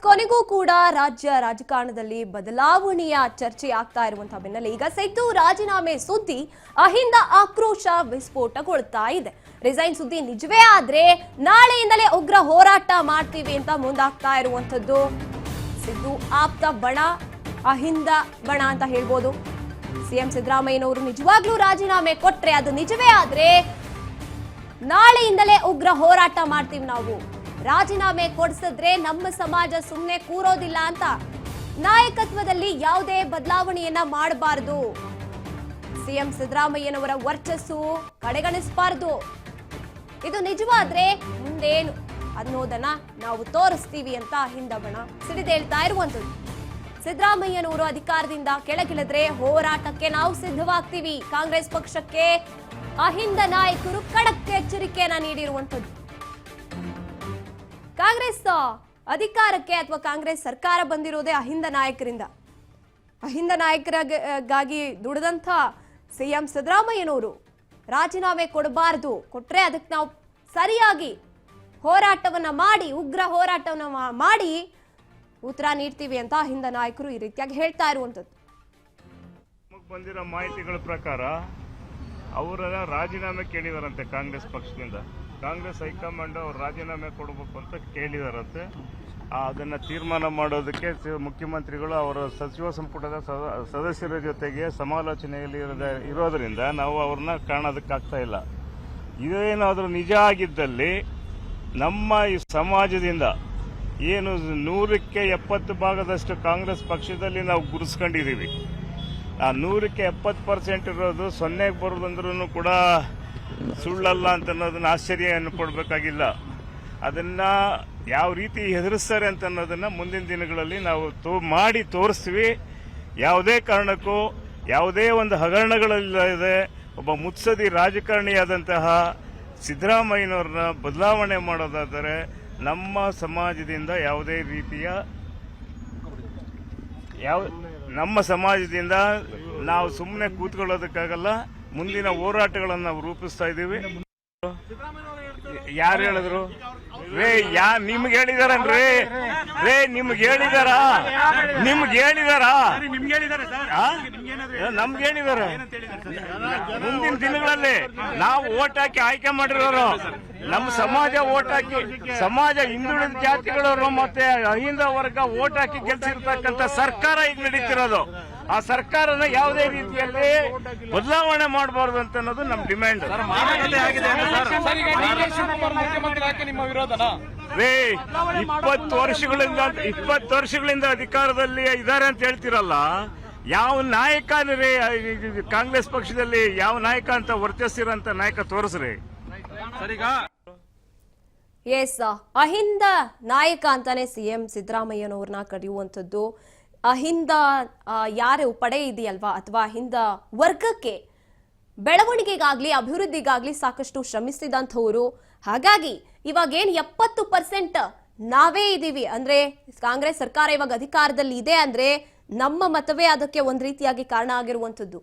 ಕೊನೆಗೂ ಕೂಡ ರಾಜ್ಯ ರಾಜಕಾರಣದಲ್ಲಿ ಬದಲಾವಣೆಯ ಚರ್ಚೆ ಆಗ್ತಾ ಇರುವಂತಹ ಬೆನ್ನಲ್ಲೇ ಈಗ ಸಿದ್ದು ರಾಜೀನಾಮೆ ಸುದ್ದಿ ಅಹಿಂದ ಆಕ್ರೋಶ ವಿಸ್ಫೋಟಗೊಳ್ತಾ ಇದೆ. ರಿಸೈನ್ ಸುದ್ದಿ ನಿಜವೇ ಆದ್ರೆ ನಾಳೆಯಿಂದಲೇ ಉಗ್ರ ಹೋರಾಟ ಮಾಡ್ತೀವಿ ಅಂತ ಮುಂದಾಗ್ತಾ ಇರುವಂತದ್ದು ಸಿದ್ದು ಆಪ್ತ ಬಣ, ಅಹಿಂದ ಬಣ ಅಂತ ಹೇಳ್ಬೋದು. ಸಿಎಂ ಸಿದ್ದರಾಮಯ್ಯನವರು ನಿಜವಾಗ್ಲೂ ರಾಜೀನಾಮೆ ಕೊಟ್ರೆ ಅದು ನಿಜವೇ ಆದ್ರೆ ನಾಳೆಯಿಂದಲೇ ಉಗ್ರ ಹೋರಾಟ ಮಾಡ್ತೀವಿ, ನಾವು ರಾಜೀನಾಮೆ ಕೊಡಿಸಿದ್ರೆ ನಮ್ಮ ಸಮಾಜ ಸುಮ್ಮನೆ ಕೂರೋದಿಲ್ಲ ಅಂತ, ನಾಯಕತ್ವದಲ್ಲಿ ಯಾವುದೇ ಬದಲಾವಣೆಯನ್ನ ಮಾಡಬಾರದು, ಸಿಎಂ ಸಿದ್ದರಾಮಯ್ಯನವರ ವರ್ಚಸ್ಸು ಕಡೆಗಣಿಸಬಾರದು, ಇದು ನಿಜವಾದ್ರೆ ಮುಂದೇನು ಅನ್ನೋದನ್ನ ನಾವು ತೋರಿಸ್ತೀವಿ ಅಂತ ಅಹಿಂದ ಬಣ ಸಿಡಿದೇಳ್ತಾ ಇರುವಂತದ್ದು. ಸಿದ್ದರಾಮಯ್ಯನವರು ಅಧಿಕಾರದಿಂದ ಕೆಳಗಿಳಿದ್ರೆ ಹೋರಾಟಕ್ಕೆ ನಾವು ಸಿದ್ಧವಾಗ್ತೀವಿ, ಕಾಂಗ್ರೆಸ್ ಪಕ್ಷಕ್ಕೆ ಅಹಿಂದ ನಾಯಕರು ಖಡಕ್ ಎಚ್ಚರಿಕೆಯನ್ನ ನೀಡಿರುವಂತದ್ದು. ಕಾಂಗ್ರೆಸ್ ಅಧಿಕಾರಕ್ಕೆ ಅಥವಾ ಕಾಂಗ್ರೆಸ್ ಸರ್ಕಾರ ಬಂದಿರೋದೇ ಅಹಿಂದ ನಾಯಕರಿಂದ. ಅಹಿಂದ ನಾಯಕರಿಗಾಗಿ ದುಡಿದಂಥ ಸಿಎಂ ಸಿದ್ದರಾಮಯ್ಯನವರು ರಾಜೀನಾಮೆ ಕೊಡಬಾರದು, ಕೊಟ್ರೆ ಅದಕ್ಕೆ ನಾವು ಸರಿಯಾಗಿ ಹೋರಾಟವನ್ನ ಮಾಡಿ, ಉಗ್ರ ಹೋರಾಟವನ್ನ ಮಾಡಿ ಉತ್ತರ ನೀಡ್ತೀವಿ ಅಂತ ಅಹಿಂದ ನಾಯಕರು ಈ ರೀತಿಯಾಗಿ ಹೇಳ್ತಾ ಇರುವಂತದ್ದು. ಬಂದಿರೋ ಮಾಹಿತಿಗಳ ಪ್ರಕಾರ ಅವರೆಲ್ಲ ರಾಜೀನಾಮೆ ಕೇಳಿದಾರಂತೆ ಕಾಂಗ್ರೆಸ್ ಪಕ್ಷದಿಂದ. ಕಾಂಗ್ರೆಸ್ ಹೈಕಮಾಂಡ್ ಅವ್ರು ರಾಜೀನಾಮೆ ಕೊಡಬೇಕು ಅಂತ ಕೇಳಿದಾರಂತೆ. ಅದನ್ನ ತೀರ್ಮಾನ ಮಾಡೋದಕ್ಕೆ ಮುಖ್ಯಮಂತ್ರಿಗಳು ಅವರ ಸಚಿವ ಸಂಪುಟದ ಸದಸ್ಯರ ಜೊತೆಗೆ ಸಮಾಲೋಚನೆಯಲ್ಲಿ ಇರೋದ್ರಿಂದ ನಾವು ಅವ್ರನ್ನ ಕಾಣೋದಕ್ಕಾಗ್ತಾ ಇಲ್ಲ. ಇದೇನಾದರೂ ನಿಜ ಆಗಿದ್ದಲ್ಲಿ ನಮ್ಮ ಈ ಸಮಾಜದಿಂದ ಏನು 100ಕ್ಕೆ 70 ಭಾಗದಷ್ಟು ಕಾಂಗ್ರೆಸ್ ಪಕ್ಷದಲ್ಲಿ ನಾವು ಗುರುಸ್ಕೊಂಡಿದ್ದೀವಿ. ಆ 100ಕ್ಕೆ 70% ಇರೋದು 0ಗೆ ಬರೋದಂದ್ರೂ ಕೂಡ ಸುಳ್ಳಲ್ಲ ಅಂತ ಅನ್ನೋದನ್ನ ಆಶ್ಚರ್ಯ ಪಡಬೇಕಾಗಿಲ್ಲ. ಅದನ್ನ ಯಾವ ರೀತಿ ಹೆದರಿಸ್ತಾರೆ ಅಂತ ಅನ್ನೋದನ್ನ ಮುಂದಿನ ದಿನಗಳಲ್ಲಿ ನಾವು ಮಾಡಿ ತೋರಿಸ್ತೀವಿ. ಯಾವುದೇ ಕಾರಣಕ್ಕೂ ಯಾವುದೇ ಒಂದು ಹಗರಣಗಳಿಲ್ಲದೆ ಒಬ್ಬ ಮುತ್ಸದಿ ರಾಜಕಾರಣಿಯಾದಂತಹ ಸಿದ್ದರಾಮಯ್ಯನವ್ರನ್ನ ಬದಲಾವಣೆ ಮಾಡೋದಾದರೆ ನಮ್ಮ ಸಮಾಜದಿಂದ ಯಾವುದೇ ರೀತಿಯ ನಮ್ಮ ಸಮಾಜದಿಂದ ನಾವು ಸುಮ್ಮನೆ ಕೂತ್ಕೊಳ್ಳೋದಕ್ಕಾಗಲ್ಲ. ಮುಂದಿನ ಹೋರಾಟಗಳನ್ನು ನಾವು ರೂಪಿಸ್ತಾ ಇದ್ದೀವಿ. ಯಾರು ಹೇಳಿದ್ರು ರೇ? ನಿಮ್ಗೆ ಹೇಳಿದಾರನ್ರಿ? ರೇ ನಿಮ್ಗೆ ಹೇಳಿದಾರ? ನಮ್ಗೆ ಹೇಳಿದಾರ. ಮುಂದಿನ ದಿನಗಳಲ್ಲಿ ನಾವು ಓಟ್ ಹಾಕಿ ಆಯ್ಕೆ ಮಾಡಿರೋರು, ನಮ್ಮ ಸಮಾಜ ಓಟ್ ಹಾಕಿ, ಸಮಾಜ ಹಿಂದುಳಿದ ಜಾತಿಗಳವರು ಮತ್ತೆ ಅಹಿಂದ ವರ್ಗ ಓಟ್ ಹಾಕಿ ಗೆಲ್ಸಿರ್ತಕ್ಕಂಥ ಸರ್ಕಾರ ಈಗ ನಡೀತಿರೋದು. ಆ ಸರ್ಕಾರನ ಯಾವುದೇ ರೀತಿಯಲ್ಲಿ ಬದಲಾವಣೆ ಮಾಡಬಾರ್ದು ಅಂತ ಅನ್ನೋದು ನಮ್ಮ ಡಿಮ್ಯಾಂಡ್. ರೇ 20 ವರ್ಷಗಳಿಂದ ಅಧಿಕಾರದಲ್ಲಿ ಇದ್ದಾರೆ ಅಂತ ಹೇಳ್ತಿರಲ್ಲ, ಯಾವ ನಾಯಕ ರೇ ಕಾಂಗ್ರೆಸ್ ಪಕ್ಷದಲ್ಲಿ ಯಾವ ನಾಯಕ ಅಂತ ವರ್ತಿಸಿರಂತ ನಾಯಕ ತೋರಿಸ್ರಿ. ಎಸ್, ಅಹಿಂದ ನಾಯಕ ಅಂತಾನೆ ಸಿಎಂ ಸಿದ್ದರಾಮಯ್ಯನವ್ರನ್ನ ಕರೆಯುವಂಥದ್ದು. ಅಹಿಂದ ಯಾರು ಪಡೆ ಇದೆಯಲ್ವಾ, ಅಥವಾ ಅಹಿಂದ ವರ್ಗಕ್ಕೆ ಬೆಳವಣಿಗೆಗಾಗ್ಲಿ ಅಭಿವೃದ್ಧಿಗಾಗ್ಲಿ ಸಾಕಷ್ಟು ಶ್ರಮಿಸಿದಂಥವ್ರು. ಹಾಗಾಗಿ ಇವಾಗೇನು 70% ನಾವೇ ಇದೀವಿ ಅಂದ್ರೆ, ಕಾಂಗ್ರೆಸ್ ಸರ್ಕಾರ ಇವಾಗ ಅಧಿಕಾರದಲ್ಲಿ ಇದೆ ಅಂದ್ರೆ ನಮ್ಮ ಮತವೇ ಅದಕ್ಕೆ ಒಂದ್ ರೀತಿಯಾಗಿ ಕಾರಣ ಆಗಿರುವಂತದ್ದು.